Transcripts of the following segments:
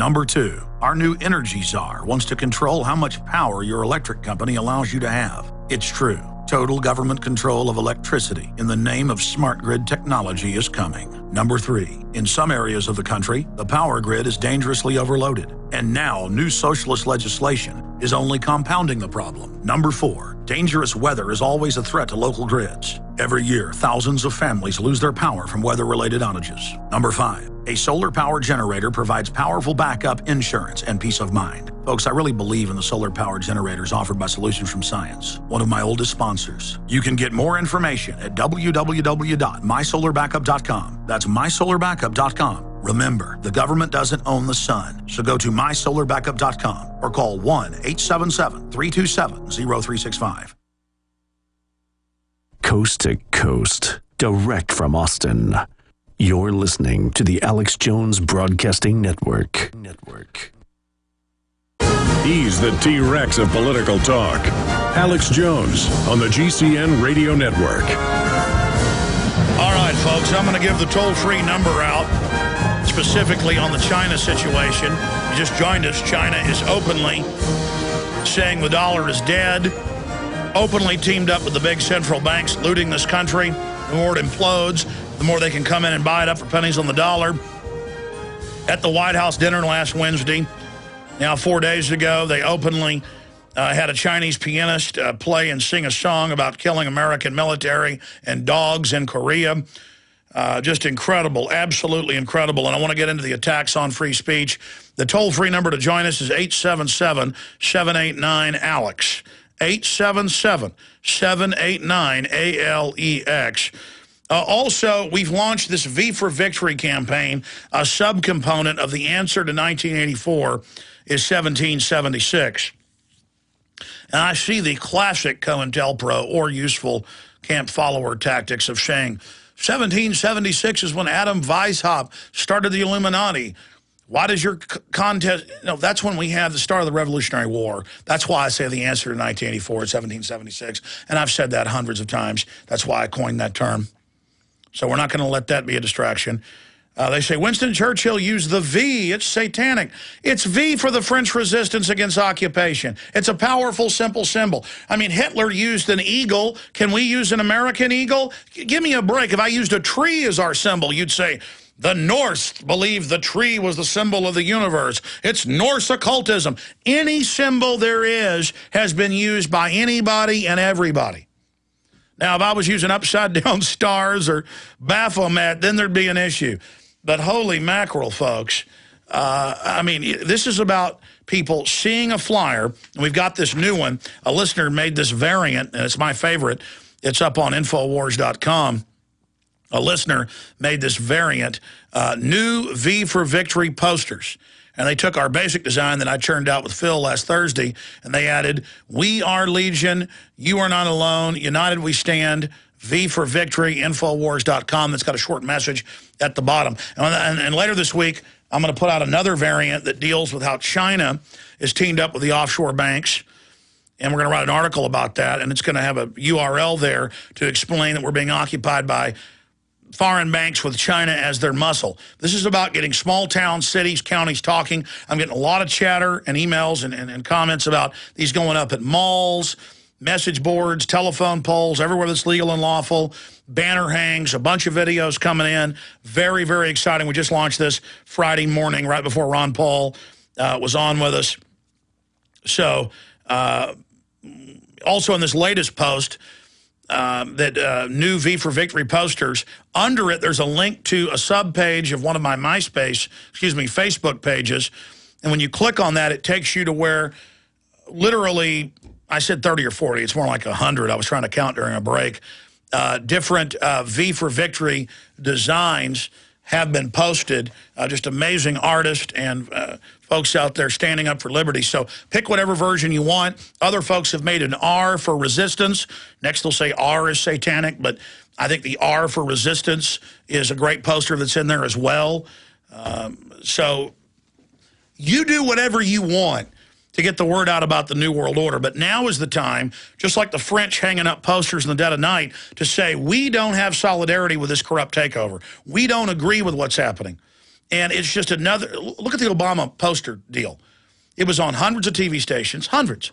Number 2, our new energy czar wants to control how much power your electric company allows you to have. It's true. Total government control of electricity in the name of smart grid technology is coming. Number 3, in some areas of the country, the power grid is dangerously overloaded. And now, new socialist legislation is only compounding the problem. Number 4, dangerous weather is always a threat to local grids. Every year, thousands of families lose their power from weather-related outages. Number 5, a solar power generator provides powerful backup insurance and peace of mind. Folks, I really believe in the solar power generators offered by Solutions from Science, one of my oldest sponsors. You can get more information at www.mysolarbackup.com. That's mysolarbackup.com. Remember, the government doesn't own the sun, so go to mysolarbackup.com or call 1-877-327-0365. Coast to coast, direct from Austin. You're listening to the Alex Jones Broadcasting Network. He's the T-Rex of political talk. Alex Jones on the GCN Radio Network. All right, folks, I'm going to give the toll-free number out, specifically on the China situation. You just joined us. China is openly saying the dollar is dead, openly teamed up with the big central banks looting this country. The more it implodes, the more they can come in and buy it up for pennies on the dollar. At the White House dinner last Wednesday, now 4 days ago, they openly had a Chinese pianist play and sing a song about killing American military and dogs in Korea. Just incredible, absolutely incredible. And I want to get into the attacks on free speech. The toll-free number to join us is 877-789-ALEX. 877-789-ALEX. Also, we've launched this V for Victory campaign. A subcomponent of the answer to 1984 is 1776. And I see the classic COINTELPRO or useful camp follower tactics of saying 1776 is when Adam Weishaupt started the Illuminati. Why does your contest... No, that's when we have the start of the Revolutionary War. That's why I say the answer to 1984 is 1776. And I've said that hundreds of times. That's why I coined that term. So we're not going to let that be a distraction. They say Winston Churchill used the V. It's satanic. It's V for the French resistance against occupation. It's a powerful, simple symbol. I mean, Hitler used an eagle. Can we use an American eagle? Give me a break. If I used a tree as our symbol, you'd say, the Norse believed the tree was the symbol of the universe. It's Norse occultism. Any symbol there is has been used by anybody and everybody. Now, if I was using upside-down stars or Baphomet, then thered be an issue. But holy mackerel, folks. I mean, this is about people seeing a flyer. And we've got this new one. A listener made this variant, and it's my favorite. It's up on Infowars.com. A listener made this variant, new V for Victory posters. And they took our basic design that I churned out with Phil last Thursday, and they added, "We are Legion, you are not alone, united we stand, V for Victory," Infowars.com. That's got a short message at the bottom. And later this week, I'm going to put out another variant that deals with how China is teamed up with the offshore banks. And we're going to write an article about that, and it's going to have a URL there to explain that we're being occupied by foreign banks with China as their muscle. This is about getting small towns, cities, counties talking. I'm getting a lot of chatter and emails and comments about these going up at malls, message boards, telephone poles, everywhere that's legal and lawful, banner hangs, a bunch of videos coming in. Very, very exciting. We just launched this Friday morning right before Ron Paul was on with us. So also in this latest post, new V for Victory posters. Under it, there's a link to a subpage of one of my Facebook pages. And when you click on that, it takes you to where literally, I said 30 or 40. It's more like 100. I was trying to count during a break. Different V for Victory designs have been posted. Just amazing artists and folks out there standing up for liberty. So pick whatever version you want. Other folks have made an R for resistance. Next they'll say R is satanic, but I think the R for resistance is a great poster that's in there as well. So you do whatever you want to get the word out about the New World Order. But now is the time, just like the French hanging up posters in the dead of night, to say we don't have solidarity with this corrupt takeover. We don't agree with what's happening. And it's just another, look at the Obama poster deal. It was on hundreds of TV stations, hundreds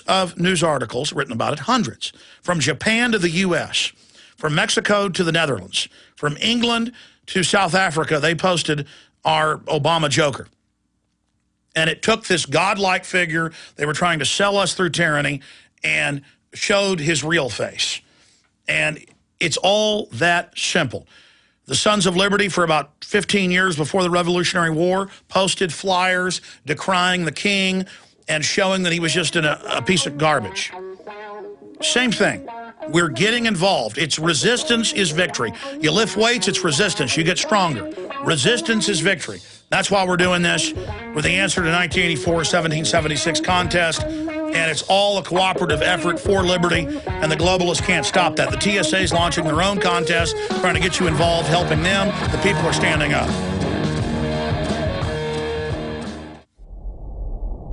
of news articles written about it, hundreds. From Japan to the U.S., from Mexico to the Netherlands, from England to South Africa, they posted our Obama Joker. And it took this godlike figure they were trying to sell us through tyranny and showed his real face. And it's all that simple. The Sons of Liberty, for about 15 years before the Revolutionary War, posted flyers decrying the king and showing that he was just a piece of garbage. Same thing. We're getting involved. It's resistance is victory. You lift weights, it's resistance. You get stronger. Resistance is victory. That's why we're doing this with the answer to 1984, 1776 contest. And it's all a cooperative effort for liberty, and the globalists can't stop that. The TSA is launching their own contest, trying to get you involved, helping them. The people are standing up.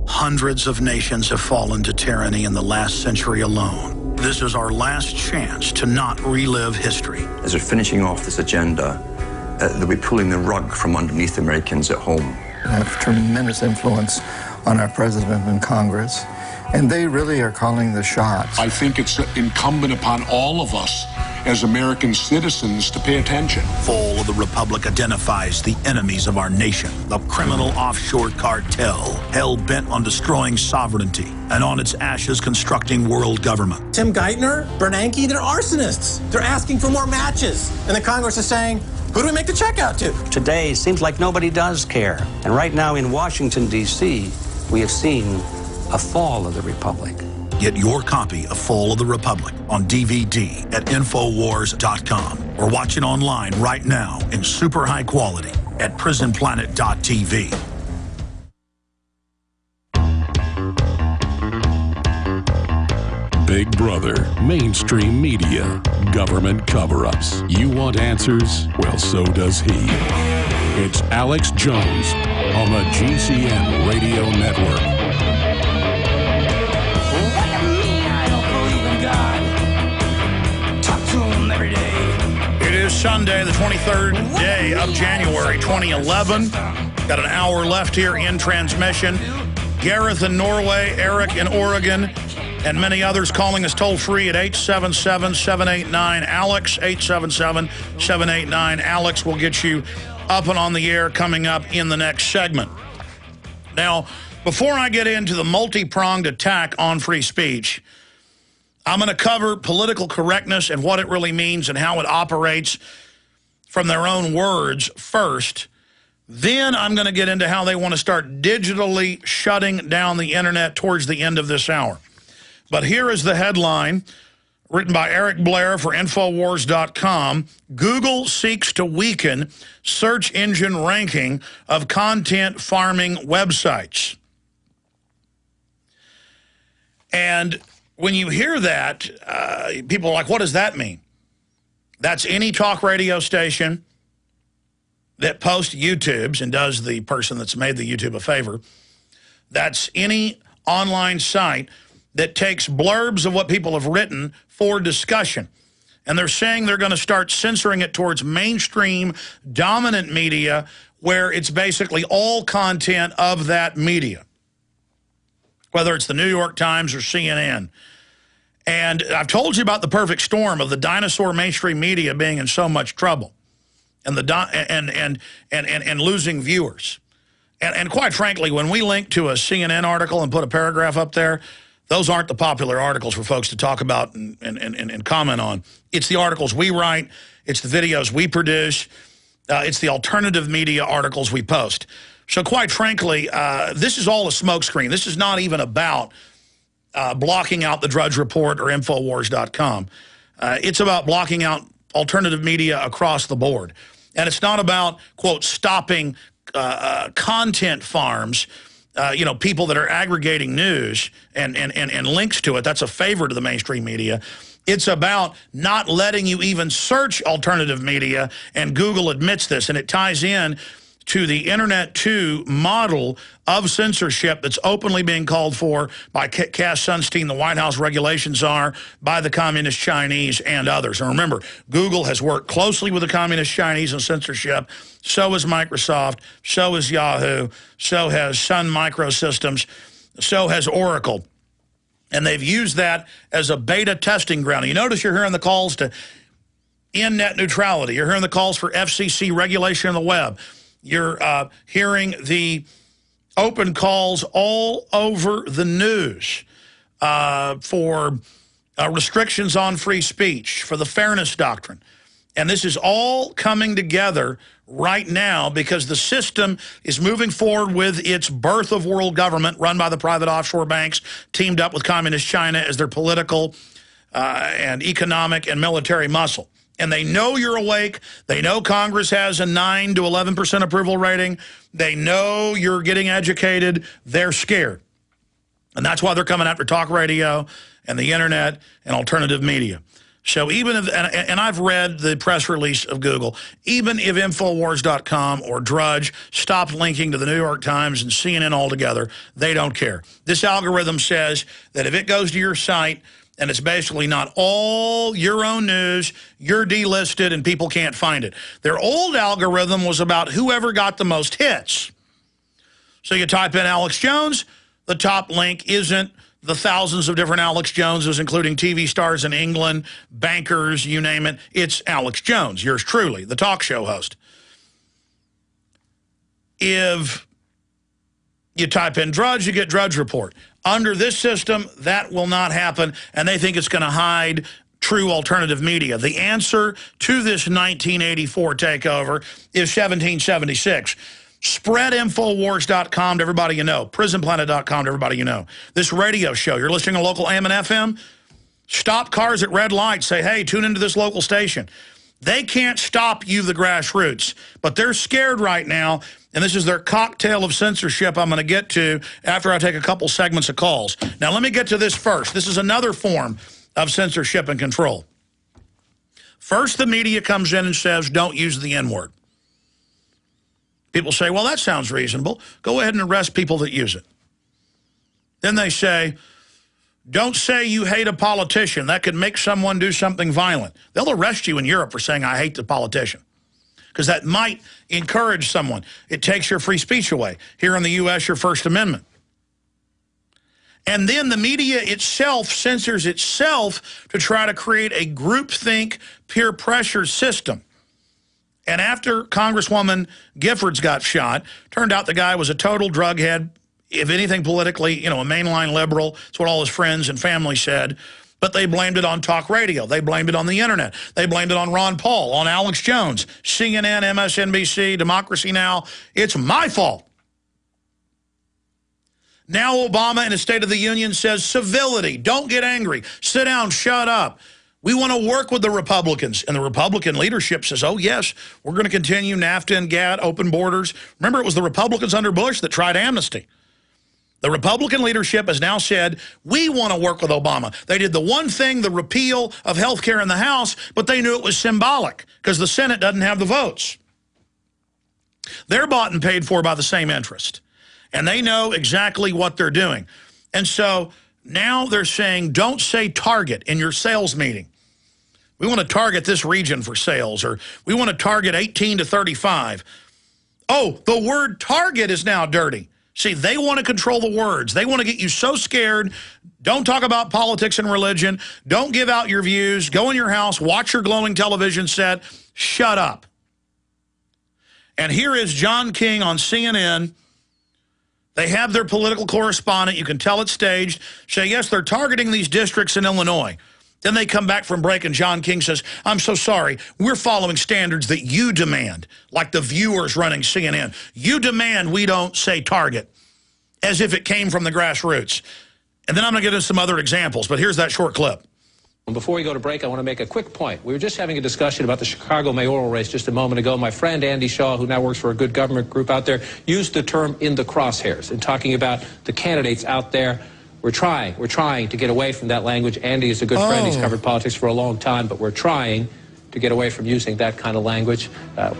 Hundreds of nations have fallen to tyranny in the last century alone. This is our last chance to not relive history. As we're finishing off this agenda, they'll be pulling the rug from underneath Americans at home. They have tremendous influence on our president and Congress, and they really are calling the shots. I think it's incumbent upon all of us as American citizens to pay attention. Fall of the Republic identifies the enemies of our nation, the criminal offshore cartel, hell-bent on destroying sovereignty, and on its ashes constructing world government. Tim Geithner, Bernanke, they're arsonists. They're asking for more matches. And the Congress is saying, who do we make the check out to? Today seems like nobody does care. And right now in Washington, D.C., we have seen a fall of the Republic. Get your copy of Fall of the Republic on DVD at Infowars.com or watch it online right now in super high quality at PrisonPlanet.tv. Big Brother, mainstream media, government cover-ups. You want answers? Well, so does he. It's Alex Jones on the GCN Radio Network. It is Sunday, the 23rd day of January, 2011. Got an hour left here in transmission. Gareth in Norway, Eric in Oregon, and many others calling us toll-free at 877-789-ALEX, 877-789-ALEX. We'll get you up and on the air coming up in the next segment. Now, before I get into the multi-pronged attack on free speech, I'm going to cover political correctness and what it really means and how it operates from their own words first. Then I'm going to get into how they want to start digitally shutting down the internet towards the end of this hour. But here is the headline written by Eric Blair for Infowars.com. Google seeks to weaken search engine ranking of content farming websites. And when you hear that, people are like, what does that mean? That's any talk radio station that posts YouTubes and does the person that's made the YouTube a favor. That's any online site that takes blurbs of what people have written for discussion. And they're saying they're going to start censoring it towards mainstream dominant media where it's basically all content of that media, whether it's the New York Times or CNN. And I've told you about the perfect storm of the dinosaur mainstream media being in so much trouble and and losing viewers. And quite frankly, when we link to a CNN article and put a paragraph up there, those aren't the popular articles for folks to talk about and comment on. It's the articles we write. It's the videos we produce. It's the alternative media articles we post. So quite frankly, this is all a smokescreen. This is not even about blocking out the Drudge Report or Infowars.com. It's about blocking out alternative media across the board. And it's not about, quote, stopping content farms, you know, people that are aggregating news and links to it. That's a favor to the mainstream media. It's about not letting you even search alternative media, and Google admits this, and it ties in to the Internet 2 model of censorship that's openly being called for by Cass Sunstein, the White House regulation czar, by the Communist Chinese and others. And remember, Google has worked closely with the Communist Chinese on censorship. So has Microsoft. So has Yahoo. So has Sun Microsystems. So has Oracle. And they've used that as a beta testing ground. And you notice you're hearing the calls to end net neutrality. You're hearing the calls for FCC regulation of the web. You're hearing the open calls all over the news for restrictions on free speech, for the fairness doctrine. And this is all coming together right now because the system is moving forward with its birth of world government run by the private offshore banks, teamed up with Communist China as their political and economic and military muscle. And they know you're awake. They know Congress has a 9 to 11% approval rating. They know you're getting educated. They're scared. And that's why they're coming after talk radio and the internet and alternative media. So even if, and I've read the press release of Google, even if Infowars.com or Drudge stopped linking to the New York Times and CNN altogether, they don't care. This algorithm says that if it goes to your site, and it's basically not all your own news, you're delisted and people can't find it. Their old algorithm was about whoever got the most hits. So you type in Alex Jones, the top link isn't the thousands of different Alex Joneses, including TV stars in England, bankers, you name it. It's Alex Jones, yours truly, the talk show host. If you type in Drudge, you get Drudge Report. Under this system, that will not happen, and they think it's going to hide true alternative media. The answer to this 1984 takeover is 1776. Spread Infowars.com to everybody you know. PrisonPlanet.com to everybody you know. This radio show, you're listening to local AM and FM, stop cars at red lights. Say, hey, tune into this local station. They can't stop you, the grassroots, but they're scared right now, and this is their cocktail of censorship I'm going to get to after I take a couple segments of calls. Now, let me get to this first. This is another form of censorship and control. First, the media comes in and says, don't use the N-word. People say, well, that sounds reasonable. Go ahead and arrest people that use it. Then they say, don't say you hate a politician. That could make someone do something violent. They'll arrest you in Europe for saying, I hate the politician. Because that might encourage someone. It takes your free speech away. Here in the U.S., your First Amendment. And then the media itself censors itself to try to create a groupthink peer pressure system. And after Congresswoman Giffords got shot, turned out the guy was a total drug head, if anything politically, you know, a mainline liberal. That's what all his friends and family said. But they blamed it on talk radio. They blamed it on the internet. They blamed it on Ron Paul, on Alex Jones, CNN, MSNBC, Democracy Now! It's my fault. Now Obama in his State of the Union says civility. Don't get angry. Sit down. Shut up. We want to work with the Republicans. And the Republican leadership says, oh, yes, we're going to continue NAFTA and GATT, open borders. Remember, it was the Republicans under Bush that tried amnesty. The Republican leadership has now said, we want to work with Obama. They did the one thing, the repeal of health care in the House, but they knew it was symbolic because the Senate doesn't have the votes. They're bought and paid for by the same interest. And they know exactly what they're doing. And so now they're saying, don't say target in your sales meeting. We want to target this region for sales, or we want to target 18 to 35. Oh, the word target is now dirty. See, they want to control the words. They want to get you so scared. Don't talk about politics and religion. Don't give out your views. Go in your house, watch your glowing television set. Shut up. And here is John King on CNN. They have their political correspondent. You can tell it's staged. Say, yes, they're targeting these districts in Illinois. Then they come back from break and John King says, I'm so sorry. We're following standards that you demand, like the viewers running CNN. You demand we don't say target, as if it came from the grassroots. And then I'm going to get into some other examples, but here's that short clip. Before we go to break, I want to make a quick point. We were just having a discussion about the Chicago mayoral race just a moment ago. My friend Andy Shaw, who now works for a good government group out there, used the term in the crosshairs in talking about the candidates out there. We're trying to get away from that language. Andy is a good friend. He's covered politics for a long time, but we're trying to get away from using that kind of language.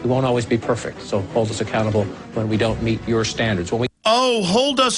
We won't always be perfect, so hold us accountable when we don't meet your standards. When we hold us